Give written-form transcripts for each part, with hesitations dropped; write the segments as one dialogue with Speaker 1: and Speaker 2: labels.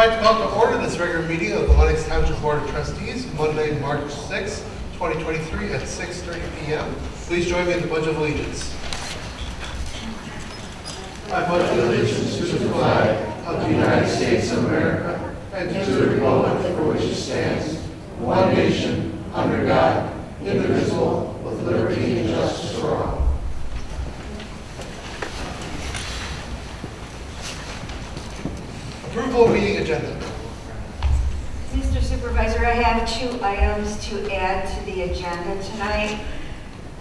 Speaker 1: like to call to order this regular meeting of the Lenox Township Board of Trustees, Monday, March 6, 2023 at 6:30 p.m. Please join me in the Pledge of Allegiance.
Speaker 2: I pledge allegiance to the flag of the United States of America and to the republic for which it stands, one nation, under God, indivisible, with liberty and justice for all.
Speaker 1: Approval of meeting agenda.
Speaker 3: Mr. Supervisor, I have 2 items to add to the agenda tonight.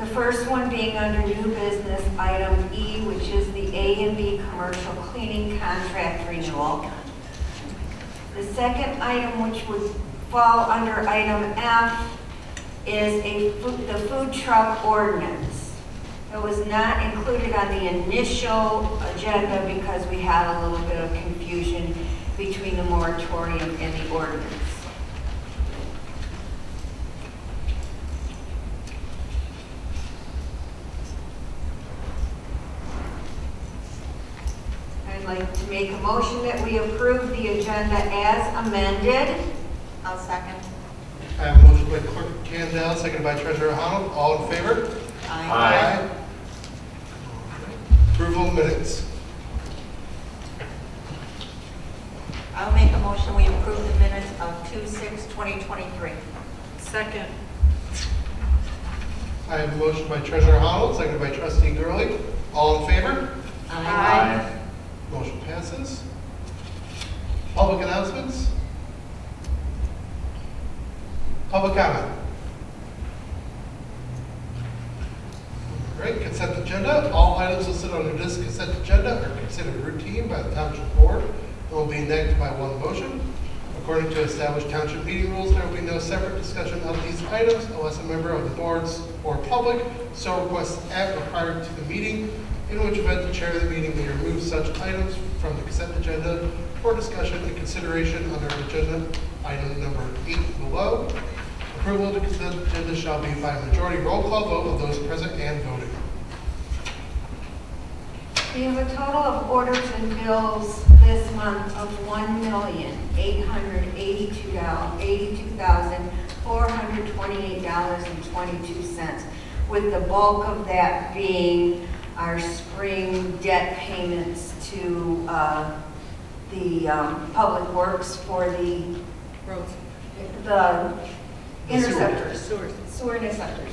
Speaker 3: The first one being under new business, item E, which is the A and B commercial cleaning contract renewal. The second item, which would fall under item F, is the food truck ordinance. It was not included on the initial agenda because we had a little bit of confusion between the moratorium and the ordinance. I'd like to make a motion that we approve the agenda as amended.
Speaker 4: I'll second.
Speaker 1: I have a motion by Clerk Candell, seconded by Treasurer Honnold. All in favor?
Speaker 4: Aye.
Speaker 1: Approval of minutes.
Speaker 4: I'll make a motion, we approve the minutes of 2/6/2023.
Speaker 5: Second.
Speaker 1: I have a motion by Treasurer Honnold, seconded by Trustee Gurley. All in favor?
Speaker 5: Aye.
Speaker 1: Motion passes. Public announcements. Public comment. All right, consent agenda. All items listed under this consent agenda are considered routine by the Township Board and will be enacted by one motion. According to established Township meeting rules, there will be no separate discussion of these items unless a member of the boards or public so requests at or prior to the meeting, in which event the chair of the meeting may remove such items from the consent agenda for discussion and consideration under agenda item number 8 below. Approval of the consent agenda shall be by majority roll call vote of those present and voting.
Speaker 3: We have a total of orders and bills this month of $1,882,428.22, with the bulk of that being our spring debt payments to the Public Works for the
Speaker 5: Roads.
Speaker 3: interceptors,
Speaker 5: Sewers.
Speaker 3: sewer interceptors.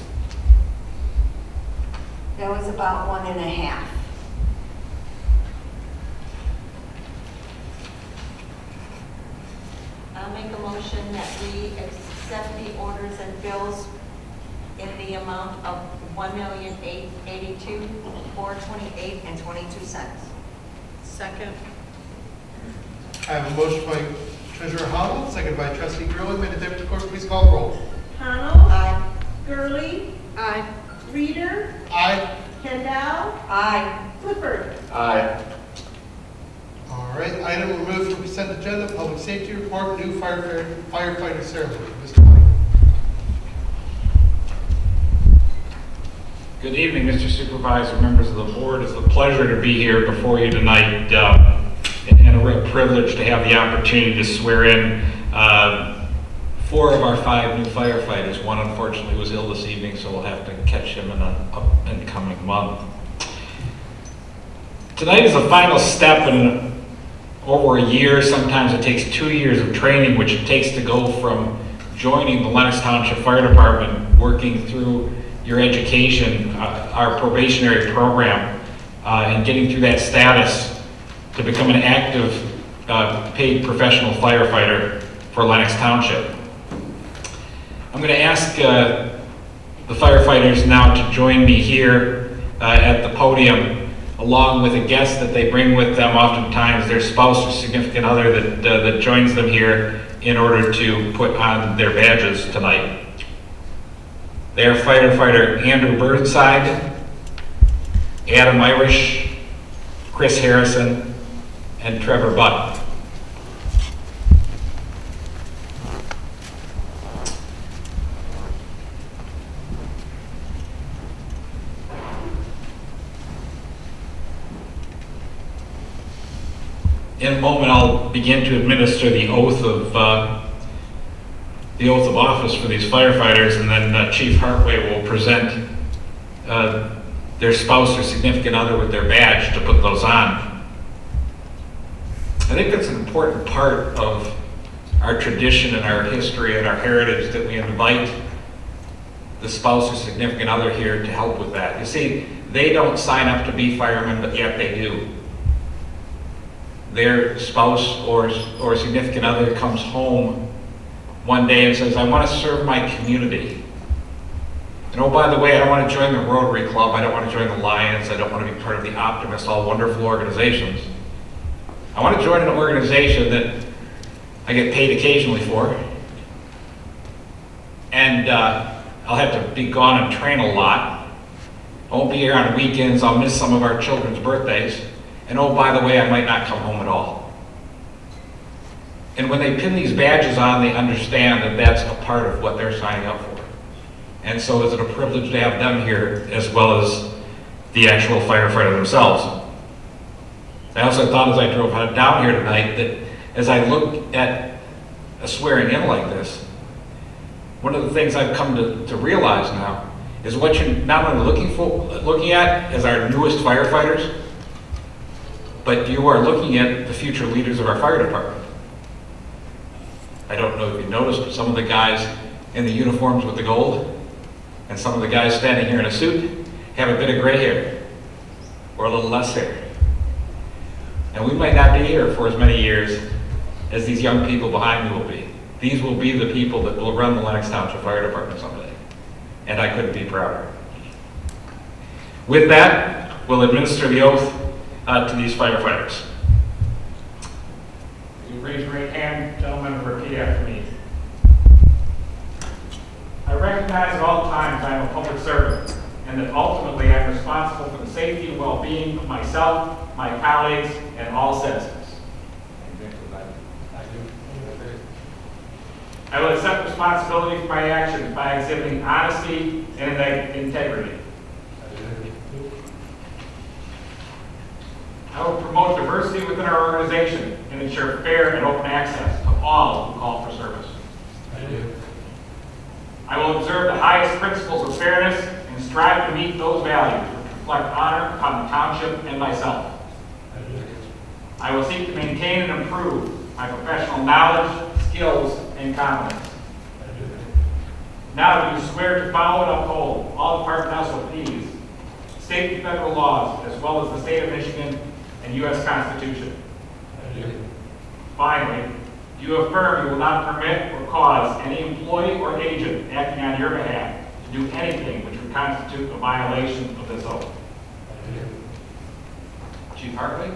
Speaker 3: That was about 1.5.
Speaker 4: I'll make a motion that we accept the orders and bills in the amount of $1,882,428.22.
Speaker 5: Second.
Speaker 1: I have a motion by Treasurer Honnold, seconded by Trustee Gurley. May the Deputy Clerk please call the roll.
Speaker 6: Honnold.
Speaker 4: Aye.
Speaker 6: Gurley.
Speaker 5: Aye.
Speaker 6: Reader.
Speaker 1: Aye.
Speaker 6: Kendall.
Speaker 3: Aye.
Speaker 6: Clifford.
Speaker 2: Aye.
Speaker 1: All right, item removed from consent agenda, public safety report, new firefighter ceremony. Mr. White.
Speaker 7: Good evening, Mr. Supervisor, members of the board. It's a pleasure to be here before you tonight, and a real privilege to have the opportunity to swear in 4 of our 5 new firefighters. One unfortunately was ill this evening, so we'll have to catch him in an upcoming month. Tonight is the final step in over a year. Sometimes it takes 2 years of training, which it takes to go from joining the Lenox Township Fire Department, working through your education, our probationary program, and getting through that status to become an active paid professional firefighter for Lenox Township. I'm going to ask the firefighters now to join me here at the podium, along with a guest that they bring with them, oftentimes their spouse or significant other that joins them here in order to put on their badges tonight. They are firefighter Andrew Burnside, Adam Irish, Chris Harrison, and Trevor Butt. in a moment, I'll begin to administer the oath of office for these firefighters, and then Chief Hartway will present their spouse or significant other with their badge to put those on. I think that's an important part of our tradition and our history and our heritage, that we invite the spouse or significant other here to help with that. You see, they don't sign up to be firemen, but yet they do. Their spouse or significant other comes home one day and says, I want to serve my community. And oh, by the way, I don't want to join the Rotary Club, I don't want to join the Lions, I don't want to be part of the Optimists, all wonderful organizations. I want to join an organization that I get paid occasionally for, and I'll have to be gone and train a lot. I won't be here on weekends, I'll miss some of our children's birthdays, and oh, by the way, I might not come home at all. And when they pin these badges on, they understand that that's a part of what they're signing up for. And so is it a privilege to have them here as well as the actual firefighter themselves. I also thought as I drove down here tonight that as I look at a swearing in like this, one of the things I've come to realize now is what you're not only looking at as our newest firefighters, but you are looking at the future leaders of our fire department. I don't know if you noticed, but some of the guys in the uniforms with the gold and some of the guys standing here in a suit have a bit of gray hair or a little less hair. And we might not be here for as many years as these young people behind me will be. These will be the people that will run the Lenox Township Fire Department someday. And I couldn't be prouder. With that, we'll administer the oath to these firefighters. You raise your right hand, gentlemen, and repeat after me. I recognize at all times I am a public servant, and that ultimately I am responsible for the safety and well-being of myself, my colleagues, and all citizens. I will accept responsibility for my actions by exhibiting honesty and integrity. I will promote diversity within our organization and ensure fair and open access to all who call for service. I will observe the highest principles of fairness and strive to meet those values which reflect honor upon the township and myself. I will seek to maintain and improve my professional knowledge, skills, and competence. Now do you swear to follow and uphold all department SOPs, state and federal laws, as well as the state of Michigan and U.S. Constitution? Finally, do you affirm you will not permit or cause any employee or agent acting on your behalf to do anything which would constitute a violation of this oath? Chief Hartway?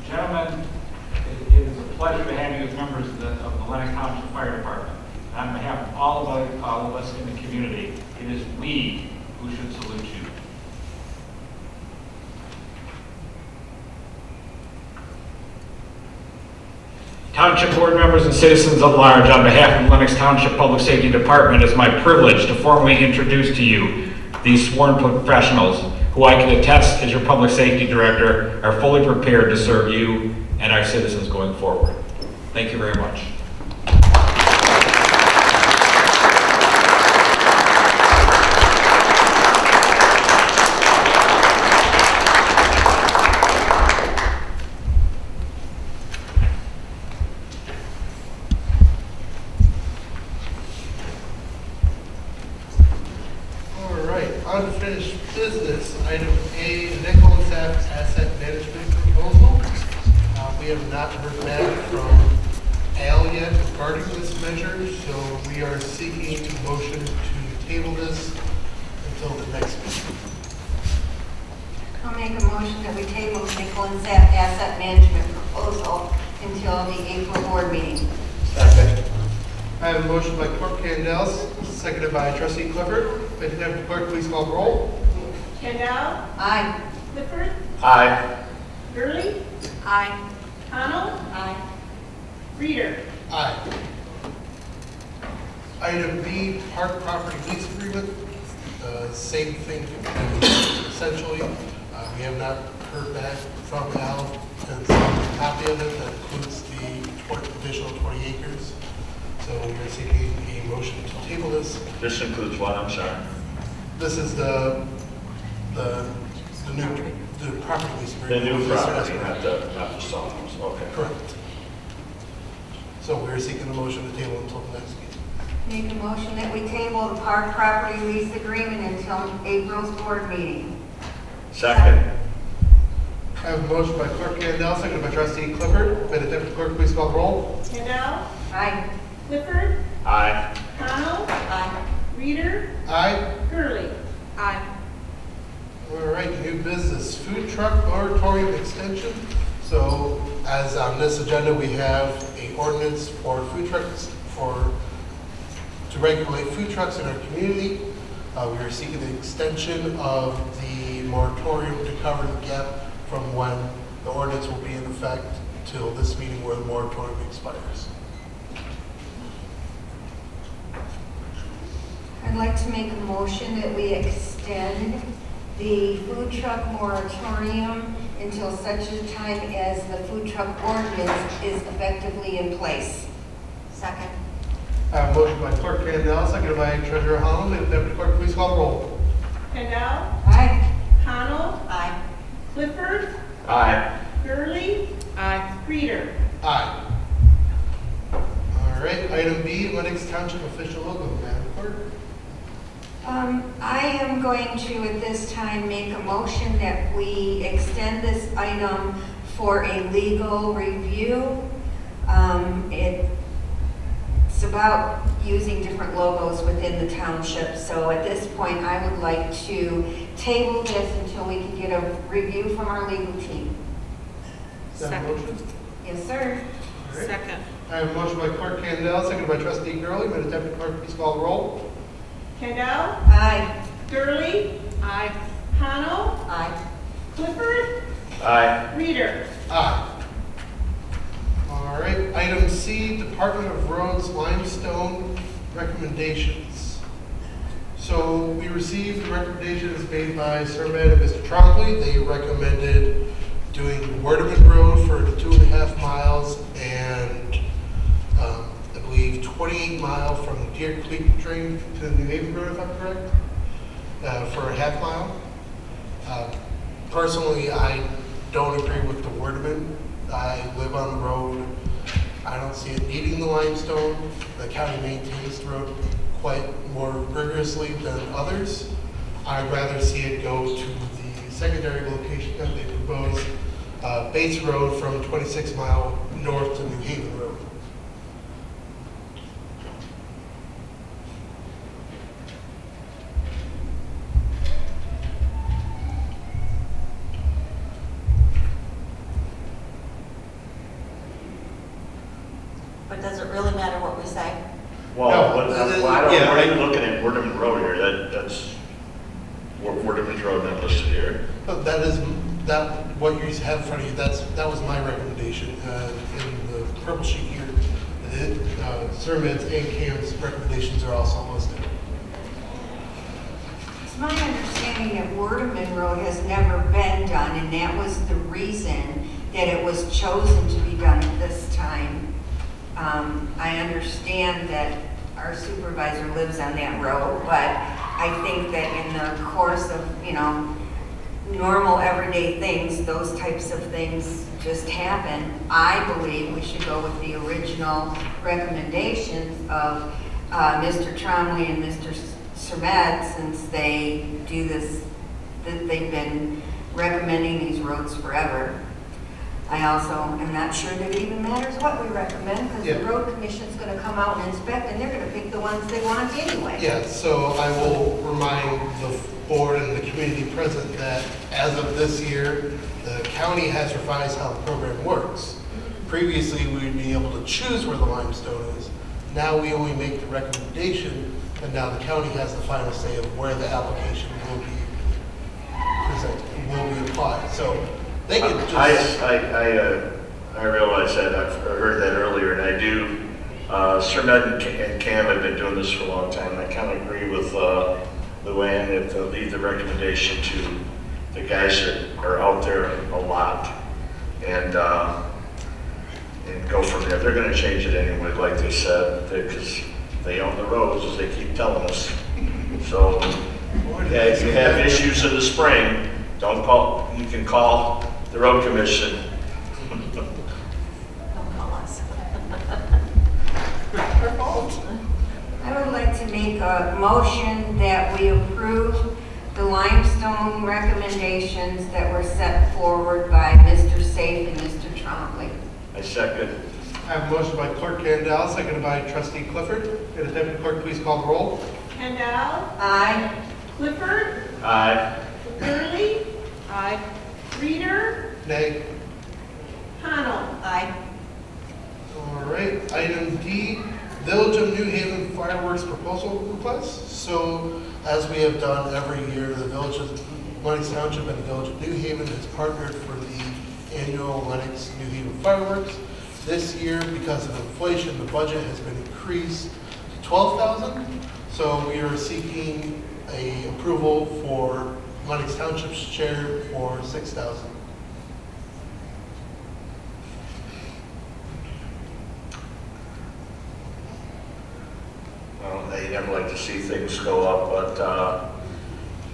Speaker 7: Gentlemen, it is a pleasure to have you as members of the Lenox Township Fire Department. On behalf of all of us in the community, it is we who should salute you. Township board members and citizens at large, on behalf of Lenox Township Public Safety Department, it's my privilege to formally introduce to you these sworn professionals who I can attest as your public safety director are fully prepared to serve you and our citizens going forward. Thank you very much.
Speaker 1: Unfinished business, item A, Nickel and Sapp Asset Management Proposal. We have not heard back from Al yet regarding this measure, so we are seeking a motion to table this until the next meeting.
Speaker 3: I'll make a motion that we table Nickel and Sapp Asset Management Proposal until the April board meeting.
Speaker 2: Second.
Speaker 1: I have a motion by Clerk Candell, seconded by Trustee Clifford. If you have clerk, please call the roll.
Speaker 6: Kendall,
Speaker 3: Aye.
Speaker 6: Clifford,
Speaker 2: Aye.
Speaker 6: Gurley,
Speaker 5: Aye.
Speaker 6: Connell,
Speaker 4: Aye.
Speaker 6: Reader.
Speaker 1: Aye. Item B, Park Property Lease Agreement. Same thing, essentially. We have not heard back from Al, and so a copy of it that includes the additional 20 acres. So we are seeking a motion to table this.
Speaker 2: This includes what, I'm sorry?
Speaker 1: This is the new, the property lease
Speaker 2: The
Speaker 1: agreement.
Speaker 2: new property, not the soft ones, okay.
Speaker 1: Correct. So we're seeking a motion to table until the next meeting.
Speaker 3: Make a motion that we table the park property lease agreement until April's board meeting.
Speaker 2: Second.
Speaker 1: I have a motion by Clerk Candell, seconded by Trustee Clifford. May the deputy clerk please call the roll.
Speaker 6: Kendall,
Speaker 3: Aye.
Speaker 6: Clifford,
Speaker 2: Aye.
Speaker 6: Connell,
Speaker 4: Aye.
Speaker 6: Reader,
Speaker 1: Aye.
Speaker 6: Gurley.
Speaker 5: Aye.
Speaker 1: All right, new business, food truck moratorium extension. So as on this agenda, we have a ordinance for food trucks to regulate food trucks in our community. We are seeking the extension of the moratorium to cover the gap from when the ordinance will be in effect till this meeting where the moratorium expires.
Speaker 3: I'd like to make a motion that we extend the food truck moratorium until such a time as the food truck ordinance is effectively in place.
Speaker 4: Second.
Speaker 1: I have a motion by Clerk Candell, seconded by Treasurer Holland. May the deputy clerk please call the roll.
Speaker 6: Kendall,
Speaker 3: Aye.
Speaker 6: Connell,
Speaker 4: Aye.
Speaker 6: Clifford,
Speaker 2: Aye.
Speaker 6: Gurley,
Speaker 5: Aye.
Speaker 6: Reader.
Speaker 1: Aye. All right, item B, Lenox Township official logo, Madam Clerk.
Speaker 3: I am going to, at this time, make a motion that we extend this item for a legal review. It's about using different logos within the township. So at this point, I would like to table this until we can get a review from our legal team.
Speaker 1: Is that a
Speaker 5: Second.
Speaker 1: motion?
Speaker 3: Yes, sir.
Speaker 1: All right.
Speaker 5: Second.
Speaker 1: I have a motion by Clerk Candell, seconded by Trustee Gurley. May the deputy clerk please call the roll.
Speaker 6: Kendall,
Speaker 3: Aye.
Speaker 6: Gurley,
Speaker 5: Aye.
Speaker 6: Connell,
Speaker 4: Aye.
Speaker 6: Clifford,
Speaker 2: Aye.
Speaker 6: Reader.
Speaker 1: Aye. All right, item C, Department of Roads limestone recommendations. So we received recommendations made by Survey and Mr. Trombley. They recommended doing Werdeman Road for the 2.5 miles and I believe 28 mile from the Deer Creek drain to the New Haven Road, if I'm correct, for a 1/2 mile. Personally, I don't agree with the Werdeman. I live on the road. I don't see it needing the limestone. The county maintains the road quite more rigorously than others. I'd rather see it go to the secondary location that they propose, Bates Road from 26 mile north to New Haven Road.
Speaker 4: But does it really matter what we say?
Speaker 2: Well,
Speaker 1: No,
Speaker 2: what, I don't,
Speaker 1: yeah,
Speaker 2: what are you looking at Werdeman Road here? That's, Werdeman's Road not listed here.
Speaker 1: But that is, what you have in front of you, that was my recommendation in the purple sheet here. Sermons and Cam's recommendations are also listed.
Speaker 3: It's my understanding that Wordeman Road has never been done, and that was the reason that it was chosen to be done at this time. I understand that our supervisor lives on that road, but I think that in the course of, normal everyday things, those types of things just happen. I believe we should go with the original recommendations of Mr. Tromley and Mr. Surmet, since they do this, they've been recommending these roads forever. I also am not sure that it even matters what we recommend, because the
Speaker 1: Yeah.
Speaker 3: road commission's gonna come out and inspect, and they're gonna pick the ones they want anyway.
Speaker 1: Yeah, so I will remind the board and the community present that as of this year, the county has revised how the program works. Previously, we would be able to choose where the limestone is. Now we only make the recommendation, and now the county has the final say of where the application will be presented, will be applied. So they could just.
Speaker 2: I realize that, I've heard that earlier, and I do. Sermet and Cam have been doing this for a long time, and I kind of agree with Luann if they'll leave the recommendation to the guys that are out there a lot, and go from there. They're going to change it anyway, like they said, because they own the roads, as they keep telling us. So, yeah, if you have issues in the spring, don't call. You can call the road commission.
Speaker 4: Don't call us.
Speaker 3: I would like to make a motion that we approve the limestone recommendations that were set forward by Mr. Safe and Mr. Trombley.
Speaker 2: I second.
Speaker 1: I have a motion by Clerk Kandel, seconded by Trustee Clifford. Could the Deputy Clerk please call the roll?
Speaker 6: Kendall,
Speaker 3: Aye.
Speaker 6: Clifford,
Speaker 2: Aye.
Speaker 6: Gurley,
Speaker 5: Aye.
Speaker 6: Reader,
Speaker 1: Nay.
Speaker 6: Connell.
Speaker 4: Aye.
Speaker 1: All right, item D, Village of New Haven fireworks proposal request. So, as we have done every year, the Village of Lenox Township and the Village of New Haven has partnered for the annual Lenox New Haven fireworks. This year, because of inflation, the budget has been increased to $12,000. So we are seeking a approval for Lenox Township's share for $6,000.
Speaker 2: Well, they never like to see things go up, but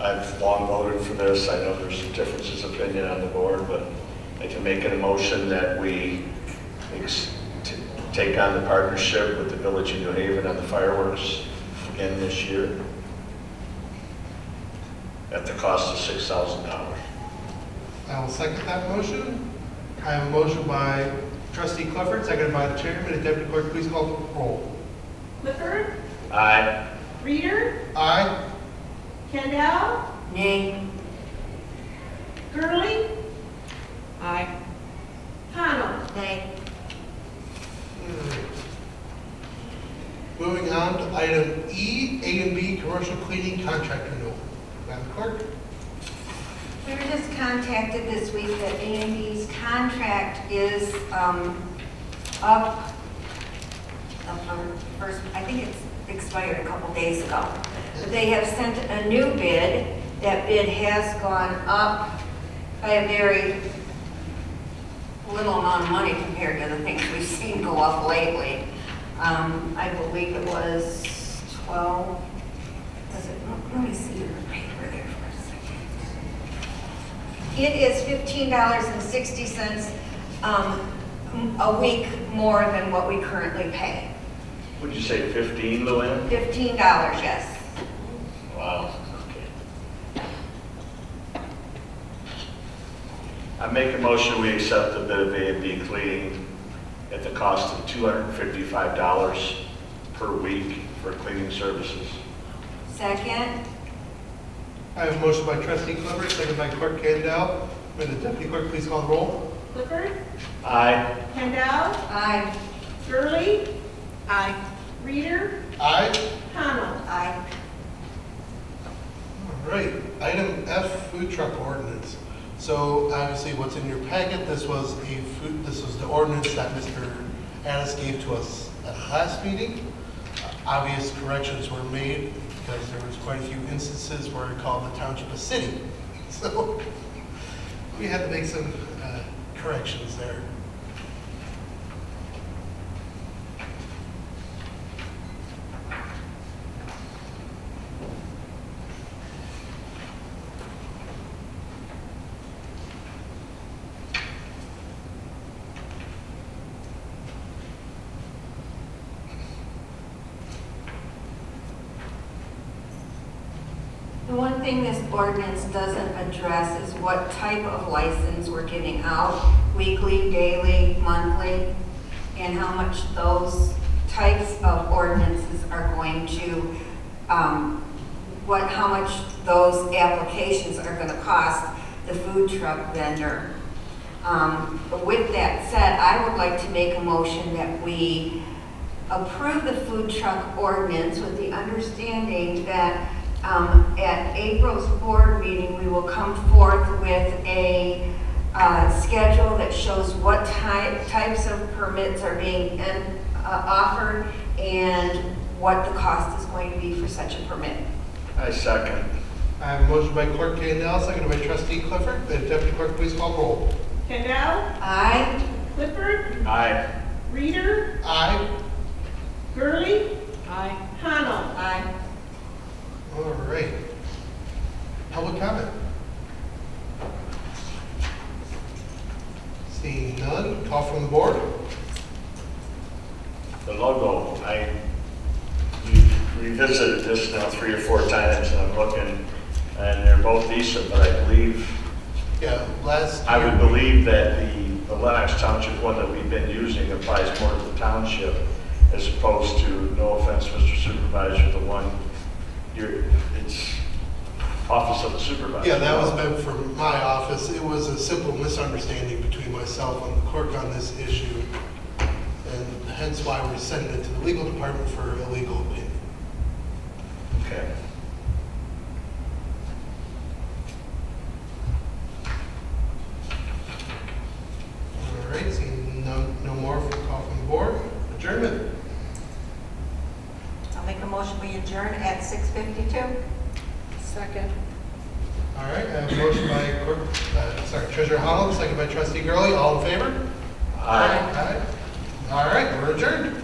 Speaker 2: I've long voted for this. I know there's some differences of opinion on the board, but I can make an emotion that we take on the partnership with the Village of New Haven on the fireworks again this year at the cost of $6,000.
Speaker 1: I will second that motion. I have a motion by Trustee Clifford, seconded by the Chairman. And Deputy Clerk, please call the roll.
Speaker 6: Clifford,
Speaker 2: Aye.
Speaker 6: Reader,
Speaker 1: Aye.
Speaker 6: Kendall,
Speaker 3: Nay.
Speaker 6: Gurley,
Speaker 5: Aye.
Speaker 6: Connell.
Speaker 3: Nay.
Speaker 1: Moving on to item E, A and B commercial cleaning contract renewal. Madam Clerk?
Speaker 3: We were just contacted this week that A&B's contract is up. First, I think it's expired a couple days ago. But they have sent a new bid. That bid has gone up by a very little amount of money compared to the things we've seen go up lately. I believe it was 12, was it, let me see the paper there for a second. It is $15.60 a week more than what we currently pay.
Speaker 2: Would you say 15, Luann?
Speaker 3: $15, yes.
Speaker 2: Wow. Okay. I make a motion we accept the bid of A&B cleaning at the cost of $255 per week for cleaning services.
Speaker 3: Second.
Speaker 1: I have a motion by Trustee Clifford, seconded by Clerk Kandel. Will the Deputy Clerk please call the roll?
Speaker 6: Clifford,
Speaker 2: Aye.
Speaker 6: Kendall,
Speaker 3: Aye.
Speaker 6: Gurley,
Speaker 5: Aye.
Speaker 6: Reader,
Speaker 1: Aye.
Speaker 6: Connell.
Speaker 3: Aye.
Speaker 1: All right, item F, food truck ordinance. So obviously what's in your packet, this was the ordinance that Mr. Addis gave to us at the last meeting. Obvious corrections were made because there was quite a few instances where it called the township a city. So we had to make some corrections there.
Speaker 3: The one thing this ordinance doesn't address is what type of license we're giving out, weekly, daily, monthly, and how much those types of ordinances are going to, how much those applications are gonna cost the food truck vendor. But with that said, I would like to make a motion that we approve the food truck ordinance with the understanding that at April's board meeting, we will come forth with a schedule that shows what types of permits are being offered and what the cost is going to be for such a permit.
Speaker 2: I second.
Speaker 1: I have a motion by Clerk Kandel, seconded by Trustee Clifford. The Deputy Clerk, please call roll.
Speaker 6: Kendall,
Speaker 3: Aye.
Speaker 6: Clifford,
Speaker 2: Aye.
Speaker 6: Reader,
Speaker 1: Aye.
Speaker 6: Gurley,
Speaker 5: Aye.
Speaker 6: Connell.
Speaker 4: Aye.
Speaker 1: All right. Public comment? Seeing none, call from the board.
Speaker 8: The logo, we've revisited this now 3 or 4 times, and I'm looking, and they're both decent, but I believe,
Speaker 1: Yeah, last
Speaker 8: I would
Speaker 1: year-
Speaker 8: believe that the Lenox Township one that we've been using applies more to the township as opposed to, no offense, Mr. Supervisor, the one, it's Office of the Supervisor.
Speaker 1: Yeah, that was meant for my office. It was a simple misunderstanding between myself and the clerk on this issue, and hence why we're sending it to the legal department for a legal opinion.
Speaker 8: Okay.
Speaker 1: All right, seeing no more from call from the board. Adjournment.
Speaker 4: I'll make a motion, we adjourn at 6:52.
Speaker 5: Second.
Speaker 1: All right, I have a motion by Treasurer Holland, second by Trustee Gurley. All in favor?
Speaker 8: Aye.
Speaker 1: Aye. All right, we're adjourned.